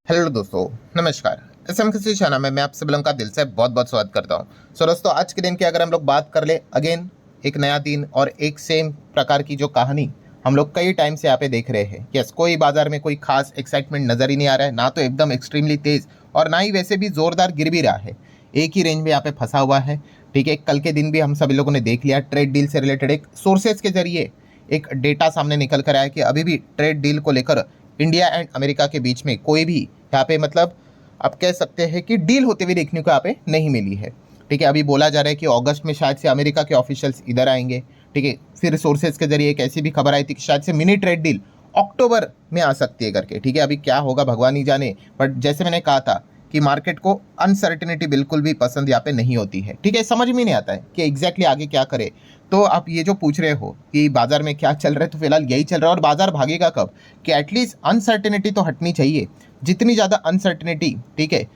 Hello दोस्तों, नमस्कार। SM किसी चैनल में मैं आप सभी लोगों का दिल से बहुत बहुत स्वागत करता हूं। सो दोस्तों, आज के दिन की अगर हम लोग बात कर ले, अगेन एक नया दिन और एक सेम प्रकार की जो कहानी हम लोग कई टाइम से यहाँ पे देख रहे हैं। यस, कोई बाजार में कोई खास एक्साइटमेंट नजर ही नहीं आ रहा है, ना तो एकदम एक्सट्रीमली तेज और ना ही वैसे भी जोरदार गिर भी रहा है। एक ही रेंज में यहाँ पे फंसा हुआ है। ठीक है, कल के दिन भी हम सभी लोगों ने देख लिया, ट्रेड डील से रिलेटेड एक सोर्सेज के जरिए एक डेटा सामने निकल कर आया कि अभी भी ट्रेड डील को लेकर इंडिया एंड अमेरिका के बीच में कोई भी यहाँ पे मतलब आप कह सकते हैं कि डील होते हुए देखने को यहाँ पे नहीं मिली है। ठीक है, अभी बोला जा रहा है कि अगस्त में शायद से अमेरिका के ऑफिशियल्स इधर आएंगे। ठीक है, फिर सोर्सेज के जरिए एक ऐसी भी खबर आई थी कि शायद से मिनी ट्रेड डील अक्टूबर में आ सकती है करके। ठीक है, अभी क्या होगा भगवान ही जाने, बट जैसे मैंने कहा था कि मार्केट को अनसर्टिनिटी बिल्कुल भी पसंद यहाँ पे नहीं होती है। ठीक है, समझ में नहीं आता है कि एग्जैक्टली आगे क्या करे। तो आप ये जो पूछ रहे हो कि बाजार में क्या चल रहा है, तो फिलहाल यही चल रहा है और बाजार भागेगा कब, कि एटलीस्ट अनसर्टिनिटी तो हटनी चाहिए। जितनी ज़्यादा अनसर्टिनिटी, ठीक है,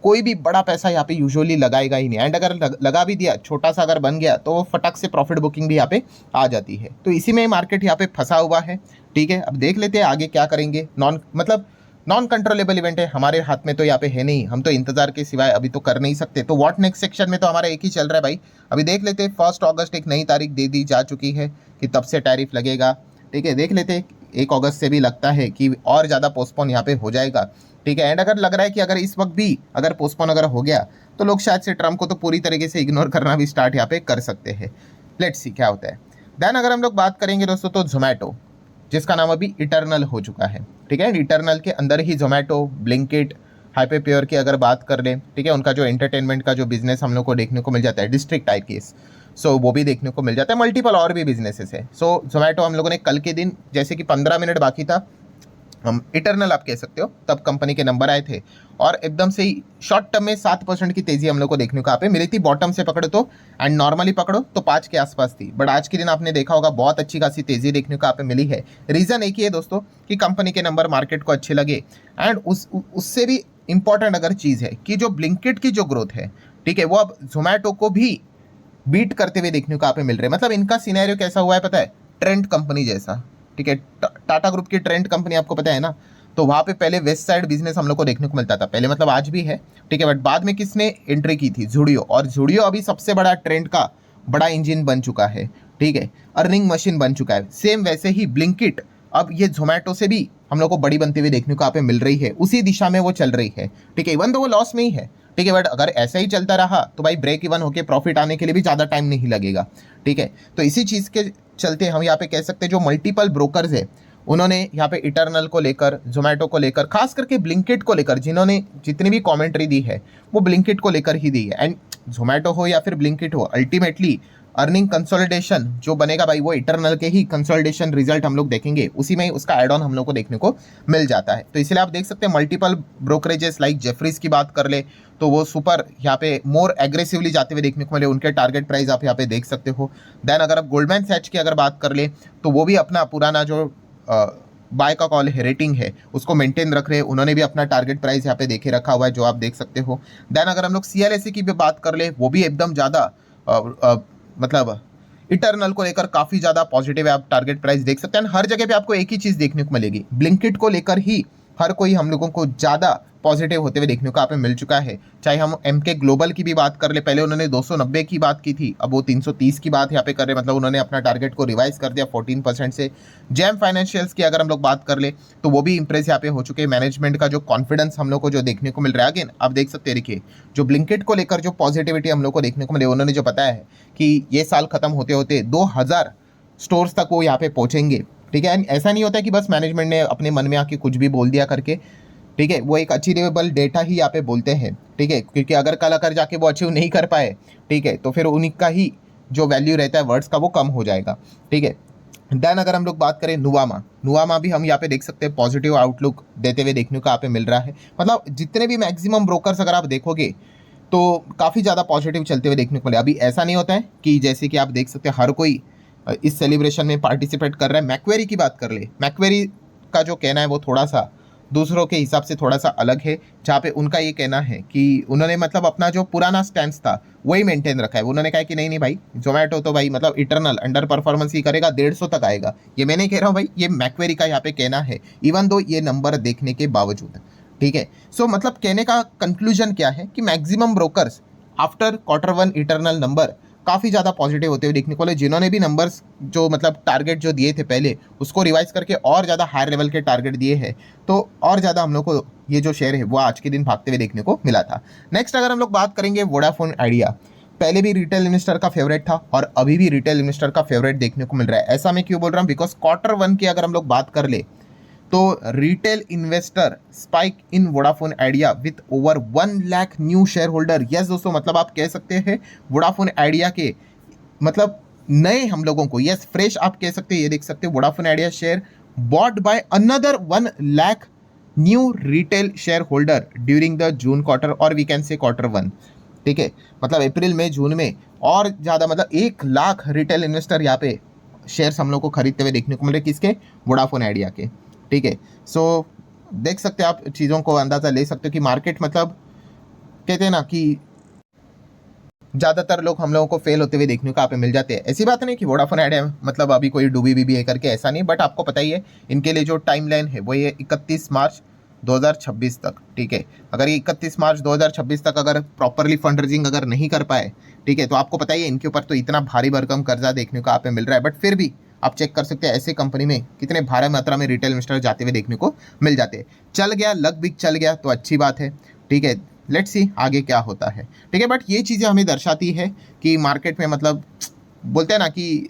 कोई भी बड़ा पैसा यहाँ पे यूजुअली लगाएगा ही नहीं। एंड अगर लगा भी दिया, छोटा सा अगर बन गया, तो वो फटक से प्रॉफिट बुकिंग भी यहाँ पे आ जाती है। तो इसी में मार्केट यहाँ पे फंसा हुआ है। ठीक है, अब देख लेते हैं आगे क्या करेंगे। नॉन कंट्रोलेबल इवेंट है, हमारे हाथ में तो यहाँ पे है नहीं, हम तो इंतजार के सिवाय अभी तो कर नहीं सकते। तो व्हाट नेक्स्ट सेक्शन में तो हमारा एक ही चल रहा है भाई। अभी देख लेते हैं, 1 अगस्त एक नई तारीख दे दी जा चुकी है कि तब से टैरिफ लगेगा। ठीक है, देख लेते हैं, 1 अगस्त से भी लगता है कि और ज़्यादा पोस्टपोन यहाँ पे हो जाएगा। ठीक है, एंड अगर लग रहा है कि अगर इस वक्त भी अगर पोस्टपोन अगर हो गया, तो लोग शायद से ट्रम्प को तो पूरी तरीके से इग्नोर करना भी स्टार्ट यहाँ पे कर सकते हैं। लेट्स सी क्या होता है। देन अगर हम लोग बात करेंगे दोस्तों, तो जोमेटो, जिसका नाम अभी इटर्नल हो चुका है। ठीक है, इटर्नल के अंदर ही जोमेटो, ब्लिंकिट, हाइपरप्योर की अगर बात कर ले, ठीक है, उनका जो एंटरटेनमेंट का जो बिजनेस हम लोग को देखने को मिल जाता है, डिस्ट्रिक्ट टाइप केस, सो वो भी देखने को मिल जाता है। मल्टीपल और भी बिजनेसेस है। सो जोमेटो हम लोगों ने कल के दिन, जैसे कि 15 मिनट बाकी था, हम इटर्नल आप कह सकते हो, तब कंपनी के नंबर आए थे और एकदम से ही शॉर्ट टर्म में 7% की तेजी हम लोग को देखने को यहाँ पे मिली थी। बॉटम से पकड़ो तो, एंड नॉर्मली पकड़ो तो 5 के आसपास थी, बट आज के दिन आपने देखा होगा बहुत अच्छी खासी तेजी देखने को यहाँ पे मिली है। रीजन एक ही है दोस्तों कि कंपनी के नंबर मार्केट को अच्छे लगे। एंड उससे भी इंपॉर्टेंट अगर चीज़ है कि जो ब्लिंकिट की जो ग्रोथ है, ठीक है, वो अब जोमेटो को भी बीट करते हुए देखने को यहाँ पे मिल रहे हैं। मतलब इनका सिनेरियो कैसा हुआ है पता है, ट्रेंड कंपनी जैसा। ठीक है, टाटा ग्रुप की ट्रेंड कंपनी आपको पता है ना, तो वहाँ पे पहले वेस्ट साइड बिजनेस हम लोग को देखने को मिलता था पहले, मतलब आज भी है। ठीक है, बट बाद में किसने एंट्री की थी, जुडियो, और जुडियो अभी सबसे बड़ा ट्रेंड का बड़ा इंजन बन चुका है। ठीक है, अर्निंग मशीन बन चुका है। सेम वैसे ही ब्लिंकिट अब ये जोमेटो से भी हम लोग को बड़ी बनती हुई देखने को यहाँ पे मिल रही है, उसी दिशा में वो चल रही है। ठीक है, इवन तो वो लॉस में ही है। ठीक है, बट अगर ऐसा ही चलता रहा तो भाई ब्रेक इवन होकर प्रॉफिट आने के लिए भी ज़्यादा टाइम नहीं लगेगा। ठीक है, तो इसी चीज़ के चलते हम यहाँ पे कह सकते हैं जो मल्टीपल ब्रोकर्स है, उन्होंने यहाँ पे इटर्नल को लेकर, जोमेटो को लेकर, खास करके ब्लिंकिट को लेकर, जिन्होंने जितनी भी कमेंट्री दी है वो ब्लिंकिट को लेकर ही दी है। एंड जोमेटो हो या फिर ब्लिंकिट हो, अल्टीमेटली अर्निंग कंसोलिडेशन जो बनेगा भाई, वो इटर्नल के ही कंसोलिडेशन रिजल्ट हम लोग देखेंगे, उसी में उसका एड ऑन हम लोग को देखने को मिल जाता है। तो इसलिए आप देख सकते हैं मल्टीपल ब्रोकरेजेस लाइक जेफरीज की बात कर ले, तो वो सुपर यहाँ पे मोर एग्रेसिवली जाते हुए देखने को मिले, उनके टारगेट प्राइस आप यहाँ पे देख सकते हो। देन अगर आप गोल्डमैन सैच की अगर बात कर ले, तो वो भी अपना पुराना जो बाय का कॉल है, रेटिंग है, उसको मेंटेन रख रहे हैं। उन्होंने भी अपना टारगेट प्राइस यहाँ पे देखे रखा हुआ है, जो आप देख सकते हो। देन अगर हम लोग CLSE की भी बात कर ले, वो भी एकदम ज़्यादा मतलब इटर्नल को लेकर काफ़ी ज़्यादा पॉजिटिव है, आप टारगेट प्राइस देख सकते हैं। हर जगह पे आपको एक ही चीज़ देखने को मिलेगी, ब्लिंकिट को लेकर ही हर कोई हम लोगों को ज़्यादा पॉजिटिव होते हुए देखने को यहाँ पे मिल चुका है। चाहे हम MK ग्लोबल की भी बात कर ले, पहले उन्होंने 290 की बात की थी, अब वो 330 की बात यहाँ पे कर रहे हैं, मतलब उन्होंने अपना टारगेट को रिवाइज कर दिया 14% से। जेम फाइनेंशियल्स की अगर हम लोग बात कर ले, तो वो भी इंप्रेस यहाँ पे हो चुके हैं। मैनेजमेंट का जो कॉन्फिडेंस हम लोग को जो देखने को मिल रहा है, अगेन आप देख सकते हैं, देखिए जो ब्लिंकिट को लेकर जो पॉजिटिविटी हम लोग को देखने को मिले, उन्होंने जो बताया है कि ये साल खत्म होते होते 2000 स्टोर्स तक वो यहाँ पे पहुँचेंगे। ठीक है, ऐसा नहीं होता है कि बस मैनेजमेंट ने अपने मन में आके कुछ भी बोल दिया करके। ठीक है, वो एक अचीवेबल डेटा ही यहाँ पे बोलते हैं। ठीक है, क्योंकि अगर कल अगर जाके वो अचीव नहीं कर पाए, ठीक है, तो फिर उन्हीं का ही जो वैल्यू रहता है वर्ड्स का, वो कम हो जाएगा। ठीक है, देन अगर हम लोग बात करें नुवामा भी हम यहाँ पे देख सकते हैं पॉजिटिव आउटलुक देते हुए देखने को यहाँ पे मिल रहा है। मतलब जितने भी मैक्सिमम ब्रोकर्स अगर आप देखोगे, तो काफ़ी ज़्यादा पॉजिटिव चलते हुए देखने को मिले। अभी ऐसा नहीं होता है कि जैसे कि आप देख सकते हैं हर कोई इस सेलिब्रेशन में पार्टिसिपेट कर रहा है। मैक्वेरी की बात कर ले, मैक्वेरी का जो कहना है वो थोड़ा सा दूसरों के हिसाब से थोड़ा सा अलग है, जहाँ पे उनका ये कहना है कि उन्होंने मतलब अपना जो पुराना स्टैंड था वही मेंटेन रखा है। उन्होंने कहा कि नहीं नहीं भाई, जोमेटो तो भाई मतलब इटर्नल अंडर परफॉर्मेंस ही करेगा, 150 तक आएगा। ये मैं नहीं कह रहा हूँ भाई, ये मैक्वेरी का यहाँ पे कहना है, इवन दो ये नंबर देखने के बावजूद। ठीक है। सो मतलब कहने का कंक्लूजन क्या है कि maximum brokers after quarter one internal number काफ़ी ज़्यादा पॉजिटिव होते हुए देखने को मिले। जिन्होंने भी नंबर्स जो मतलब टारगेट जो दिए थे पहले उसको रिवाइज करके और ज़्यादा हायर लेवल के टारगेट दिए हैं, तो और ज़्यादा हम लोग को ये जो शेयर है वो आज के दिन भागते हुए देखने को मिला था। नेक्स्ट अगर हम लोग बात करेंगे वोडाफोन आइडिया, पहले भी रिटेल इन्वेस्टर का फेवरेट था और अभी भी रिटेल इन्वेस्टर का फेवरेट देखने को मिल रहा है। ऐसा मैं क्यों बोल रहा हूँ, बिकॉज क्वार्टर वन की अगर हम लोग बात कर ले तो retail investor spike in Vodafone idea with over 1 lakh new share holder. Yes दोस्तों, मतलब आप कह सकते हैं वोडाफोन आइडिया के मतलब नए हम लोगों को, यस फ्रेश आप कह सकते हैं। ये देख सकते हैं Vodafone Idea share bought by another 1 lakh new retail share holder during the June quarter और we can say quarter one. ठीक है, मतलब अप्रैल में जून में और ज़्यादा मतलब 1 लाख रिटेल इन्वेस्टर यहाँ पे शेयर्स हम लोग को खरीदते हुए देखने को मिल रहे, किसके, वोडाफोन आइडिया के। ठीक है, सो देख सकते हैं आप, चीज़ों को अंदाज़ा ले सकते हो कि मार्केट मतलब कहते हैं ना कि ज़्यादातर लोग हम लोगों को फेल होते हुए देखने को यहाँ पे मिल जाते हैं। ऐसी बात नहीं कि वोडाफोन आइडिया मतलब अभी कोई डूबी भी है करके, ऐसा नहीं, बट आपको पता ही है इनके लिए जो टाइमलाइन है वो ये 31 मार्च 2026 तक। ठीक है, अगर ये 31 मार्च 2026 तक अगर प्रॉपरली फंड रेजिंग अगर नहीं कर पाए, ठीक है, तो आपको पता ही है इनके ऊपर तो इतना भारी भरकम कर्जा देखने को यहाँ पे मिल रहा है। बट फिर भी आप चेक कर सकते हैं ऐसे कंपनी में कितने भारी मात्रा में रिटेल इन्वेस्टर जाते हुए देखने को मिल जाते हैं। चल गया, लक भी चल गया तो अच्छी बात है। ठीक है, लेट्स सी आगे क्या होता है। ठीक है, बट ये चीज़ें हमें दर्शाती है कि मार्केट में मतलब बोलते हैं ना कि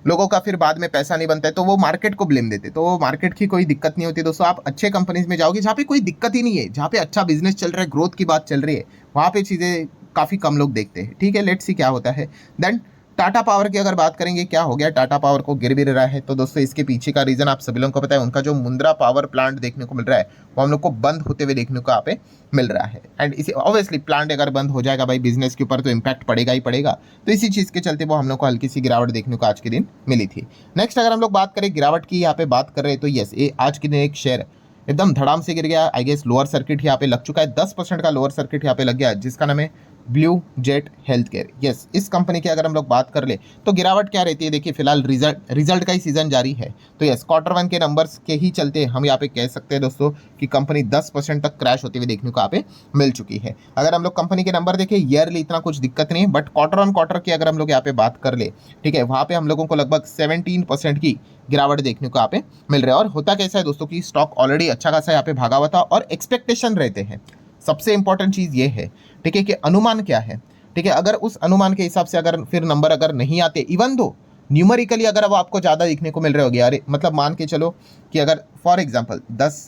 लोगों का फिर बाद में पैसा नहीं बनता है तो वो मार्केट को ब्लेम देते, तो वो मार्केट की कोई दिक्कत नहीं होती दोस्तों। आप अच्छे कंपनीज में जाओगे जहाँ पे कोई दिक्कत ही नहीं है, जहाँ पे अच्छा बिजनेस चल रहा है, ग्रोथ की बात चल रही है, वहाँ पे चीज़ें काफ़ी कम लोग देखते हैं। ठीक है, लेट्स सी क्या होता है। देन टाटा पावर की अगर बात करेंगे, क्या हो गया टाटा पावर को गिर भी रहा है, तो दोस्तों इसके पीछे का रीज़न आप सभी लोगों को पता है। उनका जो मुंद्रा पावर प्लांट देखने को मिल रहा है वो हम लोग को बंद होते हुए देखने को यहाँ पे मिल रहा है। एंड इसी ऑब्वियसली प्लांट अगर बंद हो जाएगा भाई बिजनेस के ऊपर तो इम्पैक्ट पड़ेगा ही पड़ेगा, तो इसी चीज़ के चलते वो हम लोग को हल्की सी गिरावट देखने को आज के दिन मिली थी। नेक्स्ट अगर हम लोग बात करें गिरावट की, यहाँ पे बात कर रहे हैं तो यस, ये आज के दिन एक शेयर एकदम धड़ाम से गिर गया। आई गेस लोअर सर्किट यहाँ पे लग चुका है, 10% का लोअर सर्किट यहाँ पे लग गया, जिसका नाम है blue jet health care. Yes, इस कंपनी की अगर हम लोग बात कर ले तो गिरावट क्या रहती है, देखिए फिलहाल रिजल्ट का ही सीजन जारी है, तो यस क्वार्टर वन के नंबर्स के ही चलते हम यहाँ पे कह सकते हैं दोस्तों कि कंपनी 10% तक क्रैश होती हुई देखने को यहाँ पे मिल चुकी है। अगर हम लोग कंपनी के नंबर देखें ईयरली इतना कुछ दिक्कत नहीं है, बट क्वार्टर ऑन क्वार्टर की अगर हम लोग यहाँ पे बात कर ले, ठीक है, वहाँ पे हम लोगों को लगभग 17% की गिरावट देखने को यहाँ पे मिल रहा है। और होता कैसा है दोस्तों कि स्टॉक ऑलरेडी अच्छा खासा यहाँ पे भागा हुआ था और एक्सपेक्टेशन रहते हैं। सबसे इंपॉर्टेंट चीज़ ये है, ठीक है, कि अनुमान क्या है। ठीक है, अगर उस अनुमान के हिसाब से अगर फिर नंबर अगर नहीं आते, इवन दो न्यूमेरिकली अगर वो आपको ज़्यादा दिखने को मिल रहे होगे, अरे मतलब मान के चलो कि अगर फॉर एग्जांपल 10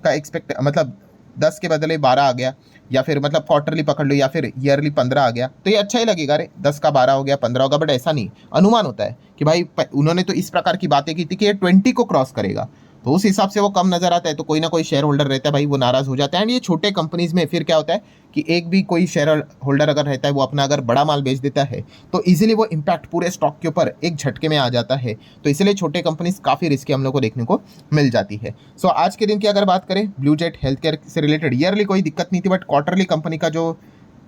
का एक्सपेक्ट मतलब 10 के बदले 12 आ गया, या फिर मतलब क्वार्टरली पकड़ लो या फिर ईयरली 15 आ गया, तो ये अच्छा ही लगेगा, अरे 10 का 12 हो गया 15 होगा। बट ऐसा नहीं, अनुमान होता है कि भाई उन्होंने तो इस प्रकार की बातें की थी कि ये 20 को क्रॉस करेगा, तो उस हिसाब से वो कम नजर आता है, तो कोई ना कोई शेयर होल्डर रहता है भाई वो नाराज हो जाता है। एंड ये छोटे कंपनीज में फिर क्या होता है कि एक भी कोई शेयर होल्डर अगर रहता है वो अपना अगर बड़ा माल बेच देता है तो इजीली वो इम्पैक्ट पूरे स्टॉक के ऊपर एक झटके में आ जाता है, तो इसलिए छोटे कंपनीज काफ़ी रिस्की हम लोग को देखने को मिल जाती है। सो आज के दिन की अगर बात करें ब्लू जेट हेल्थ केयर से रिलेटेड ईयरली कोई दिक्कत नहीं थी, बट क्वार्टरली कंपनी का जो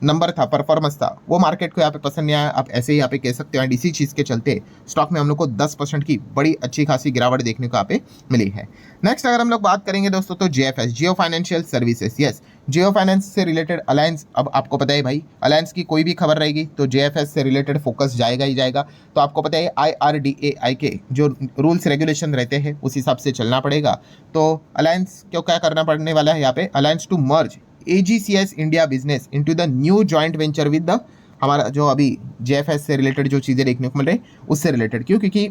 नंबर था, परफॉर्मेंस था, वो मार्केट को यहाँ पे पसंद नहीं आया। आप ऐसे ही यहाँ पे कह सकते हो। एंड इसी चीज़ के चलते स्टॉक में हम लोग को 10% की बड़ी अच्छी खासी गिरावट देखने को यहाँ पे मिली है। नेक्स्ट अगर हम लोग बात करेंगे दोस्तों तो JFS, जियो फाइनेंशियल सर्विसेज। यस, जियो फाइनेंस से रिलेटेड अलायंस, अब आपको पता है भाई अलायंस की कोई भी खबर रहेगी तो JFS से रिलेटेड फोकस जाएगा ही जाएगा। तो आपको पता है IRDAI के जो रूल्स रेगुलेशन रहते हैं उस हिसाब से चलना पड़ेगा। तो अलायंस को क्या करना पड़ने वाला है यहाँ पे, alliance to merge AGCS India business into the new joint venture with the, हमारा जो अभी JFS से रिलेटेड जो चीज़ें देखने को मिल रही है उससे रिलेटेड, क्यों, क्योंकि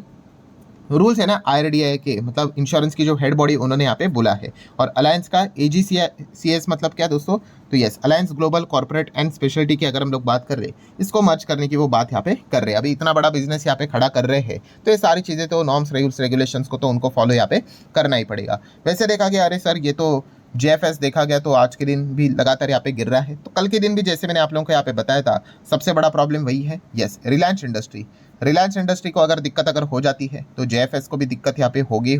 रूल्स है ना IRDAI के, मतलब इंश्योरेंस की जो हेड बॉडी उन्होंने यहाँ पे बोला है। और अलायंस का AGCS मतलब क्या दोस्तों, तो yes alliance global corporate and speciality की अगर हम लोग बात कर रहे हैं, इसको मर्ज करने की वो बात यहाँ पे कर रहे हैं। अभी इतना बड़ा बिजनेस यहाँ पे खड़ा कर रहे हैं तो ये सारी चीज़ें तो नॉर्म्स रूल्स रेगुलेशंस को तो उनको फॉलो यहाँ पे करना ही पड़ेगा। वैसे देखा गया, अरे सर ये तो JFS देखा गया तो आज के दिन भी लगातार यहाँ पे गिर रहा है, तो कल के दिन भी जैसे मैंने आप लोगों को यहाँ पे बताया था सबसे बड़ा प्रॉब्लम वही है, yes Reliance industry. Reliance industry को अगर दिक्कत अगर हो जाती है तो JFS को भी दिक्कत यहाँ पे होगी।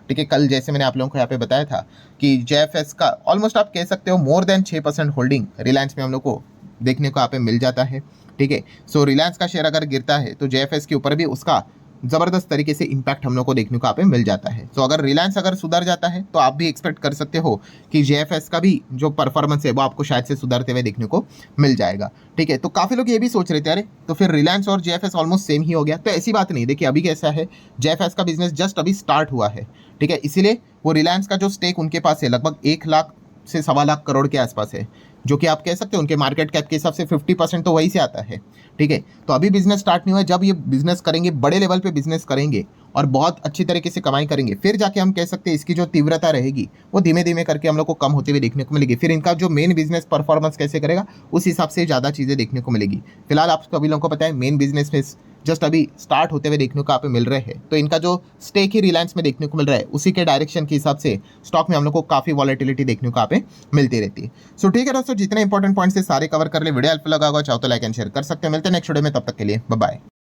ठीक है, कल जैसे मैंने आप लोगों को यहाँ पे बताया था कि JFS का ऑलमोस्ट आप कह सकते हो मोर देन 6% होल्डिंग रिलायंस में हम लोग को देखने को यहाँ पे मिल जाता है। ठीक है, सो रिलायंस का शेयर अगर गिरता है तो JFS के ऊपर भी उसका ज़बरदस्त तरीके से इम्पैक्ट हम लोग को देखने को यहाँ पे मिल जाता है। तो अगर रिलायंस अगर सुधर जाता है तो आप भी एक्सपेक्ट कर सकते हो कि जेएफएस का भी जो परफॉर्मेंस है वो आपको शायद से सुधरते हुए देखने को मिल जाएगा। ठीक है, तो काफ़ी लोग ये भी सोच रहे थे अरे तो फिर रिलायंस और जेएफएस ऑलमोस्ट सेम ही हो गया, तो ऐसी बात नहीं। देखिए अभी कैसा है, जेएफएस का बिजनेस जस्ट अभी स्टार्ट हुआ है। ठीक है, इसीलिए वो रिलायंस का जो स्टेक उनके पास है लगभग 1 लाख से 1.25 लाख करोड़ के आसपास है, जो कि आप कह सकते हैं उनके मार्केट कैप के हिसाब से 50% तो वही से आता है। ठीक है, तो अभी बिजनेस स्टार्ट नहीं हुआ है, जब ये बिजनेस करेंगे, बड़े लेवल पे बिजनेस करेंगे और बहुत अच्छी तरीके से कमाई करेंगे, फिर जाके हम कह सकते हैं इसकी जो तीव्रता रहेगी वो धीमे धीमे करके हम लोग को कम होते हुए देखने को मिलेगी। फिर इनका जो मेन बिजनेस परफॉर्मेंस कैसे करेगा उस हिसाब से ज़्यादा चीज़ें देखने को मिलेगी। फिलहाल आप सभी लोगों को पता है मेन बिजनेस में जस्ट अभी स्टार्ट होते हुए देखने को यहाँ पे मिल रहे हैं, तो इनका जो स्टेक ही रिलायंस में देखने को मिल रहा है उसी के डायरेक्शन के हिसाब से स्टॉक में हम लोग को काफ़ी वॉलेटिलिटी देखने को यहाँ पे मिलती रहती है। सो ठीक है दोस्तों, जितने इंपॉर्टेंट पॉइंट्स है सारे कवर कर ले। वीडियो हेल्पफुल लगा होगा चाहो तो लाइक एंड शेयर कर सकते हैं। मिलते हैं नेक्स्ट वीडियो में, तब तक के लिए बाय बाय।